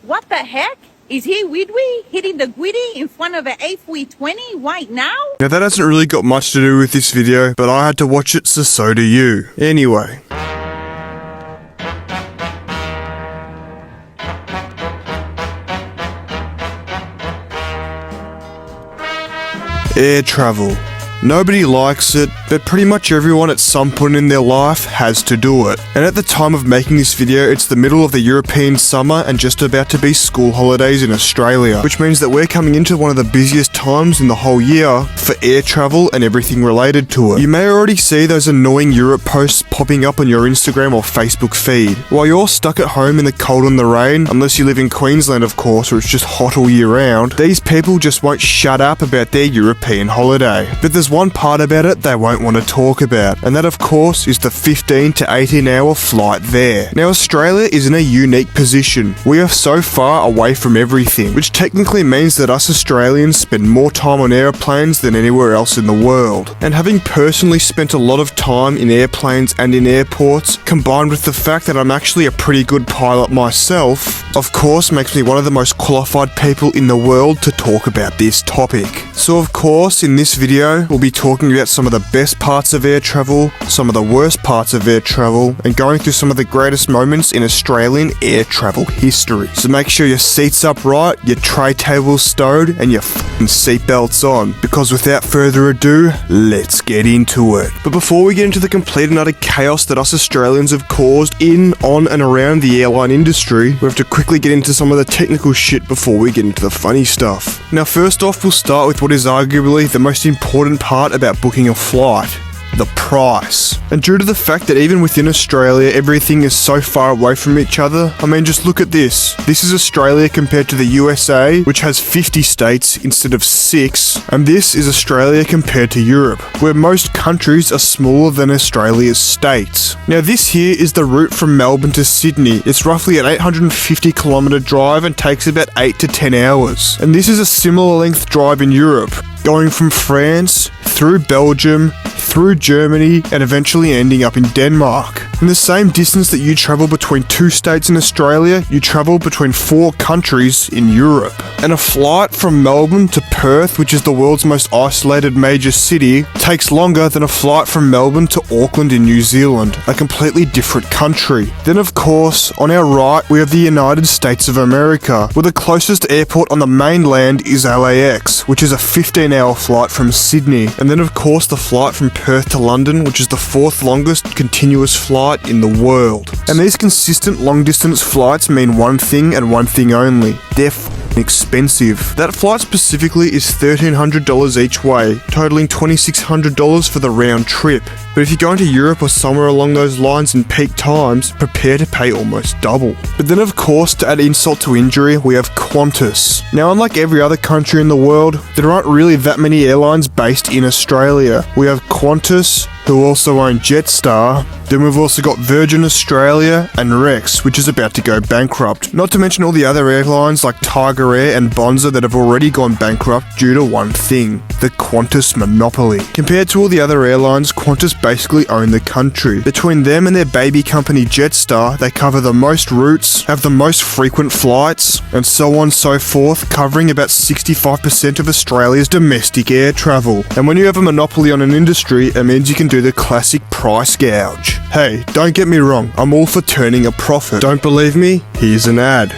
What the heck? Is he Widwee hitting the Gwitty in front of an A320 right now? Now that hasn't really got much to do with this video, but I had to watch it, so do you. Anyway. Air travel. Nobody likes it, but pretty much everyone at some point in their life has to do it. And at the time of making this video, it's the middle of the European summer and just about to be school holidays in Australia, which means that we're coming into one of the busiest times in the whole year for air travel and everything related to it. You may already see those annoying Europe posts popping up on your Instagram or Facebook feed. While you're stuck at home in the cold and the rain, unless you live in Queensland of course, where it's just hot all year round, these people just won't shut up about their European holiday. But there's one part about it they won't want to talk about, and that of course is the 15 to 18 hour flight there. Now Australia is in a unique position. We are so far away from everything, which technically means that us Australians spend more time on airplanes than anywhere else in the world. And having personally spent a lot of time in airplanes and in airports, combined with the fact that I'm actually a pretty good pilot myself, of course makes me one of the most qualified people in the world to talk about this topic. So of course in this video we'll be talking about some of the best parts of air travel, some of the worst parts of air travel, and going through some of the greatest moments in Australian air travel history. So make sure your seat's upright, your tray table's stowed, and your seatbelts on, because without further ado, let's get into it. But before we get into the complete and utter chaos that us Australians have caused in, on, and around the airline industry, we have to quickly get into some of the technical shit before we get into the funny stuff. Now first off, we'll start with what is arguably the most important part about booking a flight: the price. And due to the fact that even within Australia everything is so far away from each other, I mean just look at this. This is Australia compared to the USA, which has 50 states instead of 6, and this is Australia compared to Europe, where most countries are smaller than Australia's states. Now this here is the route from Melbourne to Sydney. It's roughly an 850 kilometre drive and takes about 8 to 10 hours. And this is a similar length drive in Europe, going from France, through Belgium, through Germany, and eventually ending up in Denmark. In the same distance that you travel between 2 states in Australia, you travel between 4 countries in Europe. And a flight from Melbourne to Perth, which is the world's most isolated major city, takes longer than a flight from Melbourne to Auckland in New Zealand, a completely different country. Then of course, on our right, we have the United States of America, where the closest airport on the mainland is LAX, which is a 15-hour flight from Sydney. And then of course the flight from Perth to London, which is the 4th longest continuous flight in the world. And these consistent long distance flights mean one thing and one thing only: they're expensive. That flight specifically is $1,300 each way, totaling $2,600 for the round trip. But if you're going to Europe or somewhere along those lines in peak times, prepare to pay almost double. But then of course, to add insult to injury, we have Qantas. Now unlike every other country in the world, there aren't really that many airlines based in Australia. We have Qantas, who also own Jetstar. Then we've also got Virgin Australia and Rex, which is about to go bankrupt. Not to mention all the other airlines like Tiger Air and Bonza that have already gone bankrupt due to one thing: the Qantas monopoly. Compared to all the other airlines, Qantas basically own the country. Between them and their baby company Jetstar, they cover the most routes, have the most frequent flights, and so on and so forth, covering about 65% of Australia's domestic air travel. And when you have a monopoly on an industry, it means you can do the classic price gouge. Hey, don't get me wrong, I'm all for turning a profit. Don't believe me? Here's an ad.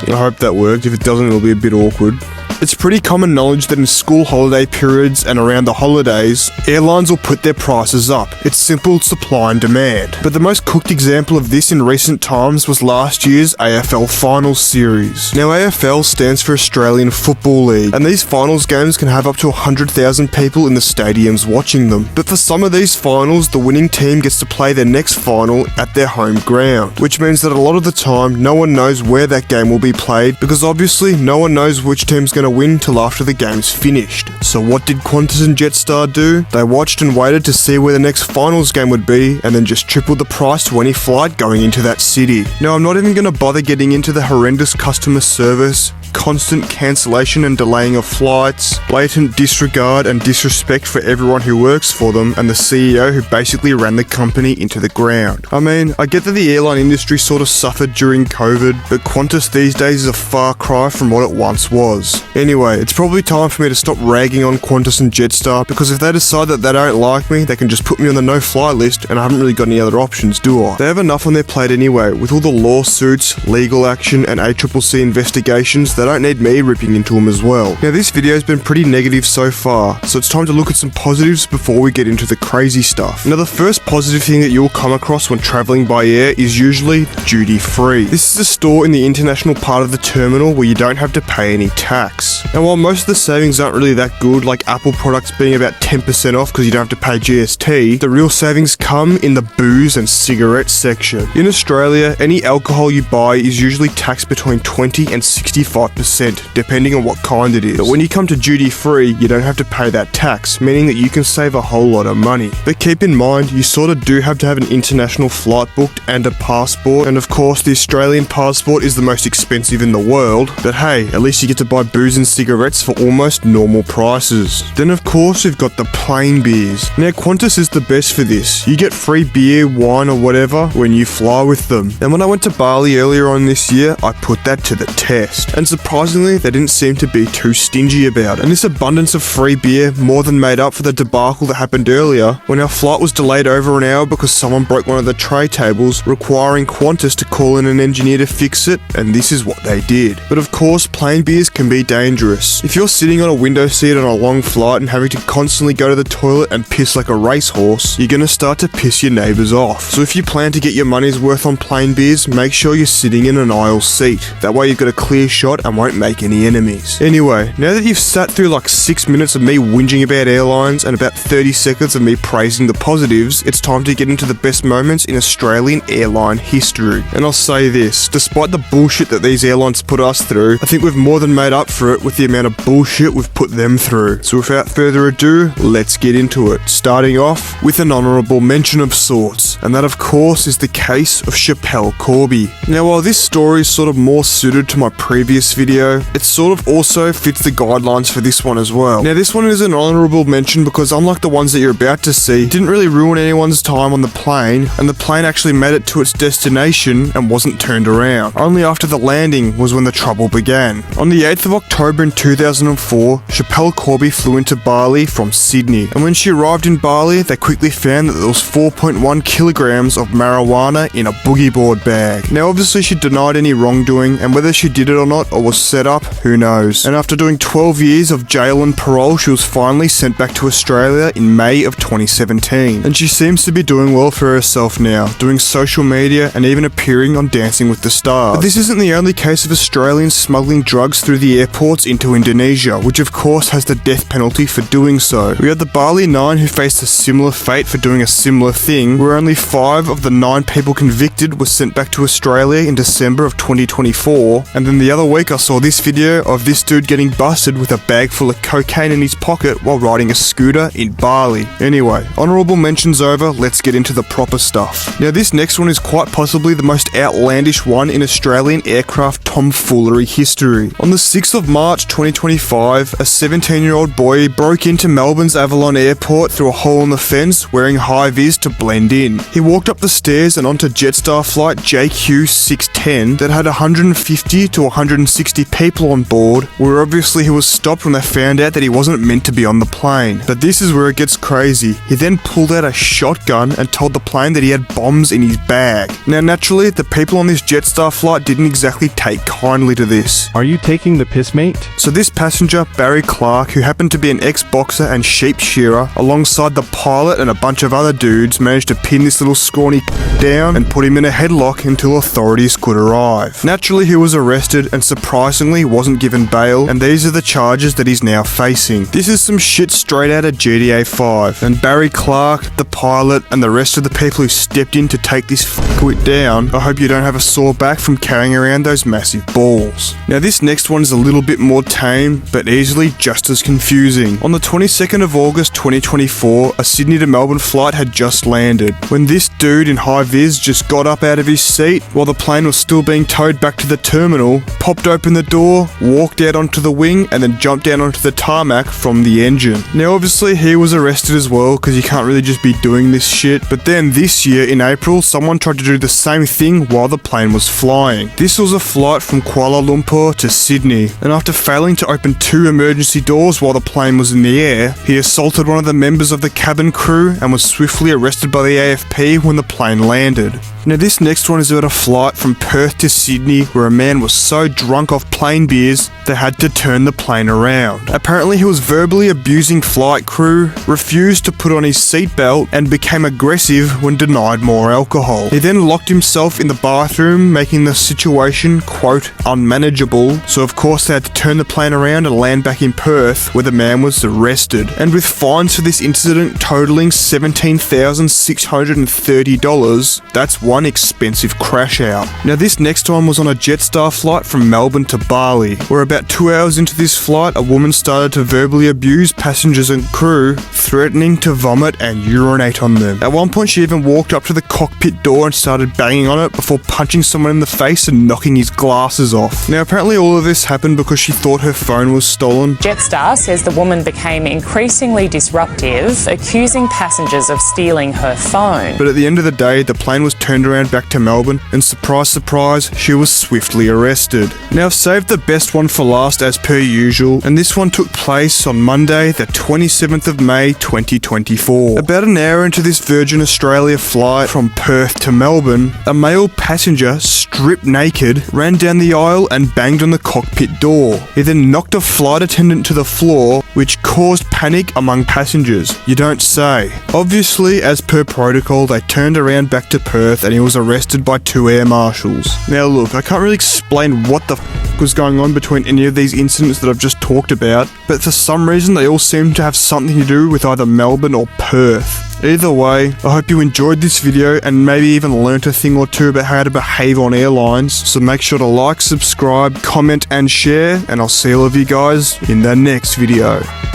I hope that worked. If it doesn't, it'll be a bit awkward. It's pretty common knowledge that in school holiday periods and around the holidays, airlines will put their prices up. It's simple supply and demand. But the most cooked example of this in recent times was last year's AFL Finals series. Now AFL stands for Australian Football League, and these finals games can have up to 100,000 people in the stadiums watching them. But for some of these finals, the winning team gets to play their next final at their home ground, which means that a lot of the time, no one knows where that game will be played, because obviously no one knows which team's going to win till after the game's finished. So what did Qantas and Jetstar do? They watched and waited to see where the next finals game would be, and then just tripled the price to any flight going into that city. Now I'm not even going to bother getting into the horrendous customer service, constant cancellation and delaying of flights, blatant disregard and disrespect for everyone who works for them, and the CEO who basically ran the company into the ground. I mean, I get that the airline industry sort of suffered during COVID, but Qantas these days is a far cry from what it once was. Anyway, it's probably time for me to stop ragging on Qantas and Jetstar, because if they decide that they don't like me, they can just put me on the no-fly list, and I haven't really got any other options, do I? They have enough on their plate anyway, with all the lawsuits, legal action, and ACCC investigations. They don't need me ripping into them as well. Now, this video's been pretty negative so far, so it's time to look at some positives before we get into the crazy stuff. Now, the first positive thing that you'll come across when traveling by air is usually duty-free. This is a store in the international part of the terminal where you don't have to pay any tax. Now, while most of the savings aren't really that good, like Apple products being about 10% off because you don't have to pay GST, the real savings come in the booze and cigarette section. In Australia, any alcohol you buy is usually taxed between 20 and 65%, depending on what kind it is. But when you come to duty-free, you don't have to pay that tax, meaning that you can save a whole lot of money. But keep in mind, you sort of do have to have an international flight booked and a passport, and of course the Australian passport is the most expensive in the world, but hey, at least you get to buy booze and cigarettes for almost normal prices. Then of course we've got the plain beers. Now Qantas is the best for this. You get free beer, wine or whatever when you fly with them. And when I went to Bali earlier on this year, I put that to the test. And surprisingly, they didn't seem to be too stingy about it. And this abundance of free beer more than made up for the debacle that happened earlier when our flight was delayed over an hour because someone broke one of the tray tables, requiring Qantas to call in an engineer to fix it, and this is what they did. But of course, plain beers can be dangerous. If you're sitting on a window seat on a long flight and having to constantly go to the toilet and piss like a racehorse, you're gonna start to piss your neighbours off. So if you plan to get your money's worth on plain beers, make sure you're sitting in an aisle seat. That way you've got a clear shot and won't make any enemies. Anyway, now that you've sat through like 6 minutes of me whinging about airlines and about 30 seconds of me praising the positives, it's time to get into the best moments in Australian airline history. And I'll say this, despite the bullshit that these airlines put us through, I think we've more than made up for it with the amount of bullshit we've put them through. So without further ado, let's get into it. Starting off with an honourable mention of sorts, and that of course is the case of Chappelle Corby. Now while this story is sort of more suited to my previous video, it sort of also fits the guidelines for this one as well. Now this one is an honourable mention because unlike the ones that you're about to see, it didn't really ruin anyone's time on the plane, and the plane actually made it to its destination and wasn't turned around. Only after the landing was when the trouble began. On the 8th of October in 2004, Chappelle Corby flew into Bali from Sydney, and when she arrived in Bali, they quickly found that there was 4.1 kilograms of marijuana in a boogie board bag. Now obviously she denied any wrongdoing, and whether she did it or not or was set up, who knows. And after doing 12 years of jail and parole, she was finally sent back to Australia in May of 2017. And she seems to be doing well for herself now, doing social media and even appearing on Dancing with the Stars. But this isn't the only case of Australians smuggling drugs through the airports into Indonesia, which of course has the death penalty for doing so. We had the Bali 9 who faced a similar fate for doing a similar thing, where only 5 of the 9 people convicted were sent back to Australia in December of 2024, and then the other week I saw this video of this dude getting busted with a bag full of cocaine in his pocket while riding a scooter in Bali. Anyway, honourable mentions over, let's get into the proper stuff. Now this next one is quite possibly the most outlandish one in Australian aircraft tomfoolery history. On the 6th of March 2025, a 17-year-old boy broke into Melbourne's Avalon Airport through a hole in the fence wearing high-vis to blend in. He walked up the stairs and onto Jetstar flight JQ610 that had 150 to 160 people on board, where obviously he was stopped when they found out that he wasn't meant to be on the plane. But this is where it gets crazy. He then pulled out a shotgun and told the plane that he had bombs in his bag. Now naturally, the people on this Jetstar flight didn't exactly take kindly to this. Are you taking the piss, mate? So this passenger, Barry Clark, who happened to be an ex-boxer and sheep shearer, alongside the pilot and a bunch of other dudes, managed to pin this little scrawny down and put him in a headlock until authorities could arrive. Naturally, he was arrested and surprisingly wasn't given bail, and these are the charges that he's now facing. This is some shit straight out of GTA 5, and Barry Clark, the pilot, and the rest of the people who stepped in to take this fuckwit down, I hope you don't have a sore back from carrying around those massive balls. Now this next one is a little bit more tame, but easily just as confusing. On the 22nd of August 2024, a Sydney to Melbourne flight had just landed, when this dude in high vis just got up out of his seat while the plane was still being towed back to the terminal, popped open opened the door, walked out onto the wing, and then jumped down onto the tarmac from the engine. Now obviously he was arrested as well, because you can't really just be doing this shit. But then this year in April, someone tried to do the same thing while the plane was flying. This was a flight from Kuala Lumpur to Sydney, and after failing to open 2 emergency doors while the plane was in the air, he assaulted one of the members of the cabin crew and was swiftly arrested by the AFP when the plane landed. Now this next one is about a flight from Perth to Sydney where a man was so drunk off plain beers they had to turn the plane around. Apparently he was verbally abusing flight crew, refused to put on his seatbelt, and became aggressive when denied more alcohol. He then locked himself in the bathroom, making the situation, quote, unmanageable, so of course they had to turn the plane around and land back in Perth where the man was arrested. And with fines for this incident totaling $17,630, that's one expensive crash out. Now this next one was on a Jetstar flight from Melbourne to Bali, where about 2 hours into this flight, a woman started to verbally abuse passengers and crew, threatening to vomit and urinate on them. At one point she even walked up to the cockpit door and started banging on it before punching someone in the face and knocking his glasses off. Now apparently all of this happened because she thought her phone was stolen. Jetstar says the woman became increasingly disruptive, accusing passengers of stealing her phone. But at the end of the day, the plane was turned around back to Melbourne, and surprise surprise, she was swiftly arrested. Now I've saved the best one for last as per usual, and this one took place on Monday the 27th of May 2024. About an hour into this Virgin Australia flight from Perth to Melbourne, a male passenger, stripped naked, ran down the aisle and banged on the cockpit door. He then knocked a flight attendant to the floor, which caused panic among passengers. You don't say. Obviously, as per protocol, they turned around back to Perth and he was arrested by 2 air marshals. Now look, I can't really explain what the was going on between any of these incidents that I've just talked about, but for some reason they all seem to have something to do with either Melbourne or Perth. Either way, I hope you enjoyed this video and maybe even learnt a thing or two about how to behave on airlines, so make sure to like, subscribe, comment and share, and I'll see all of you guys in the next video.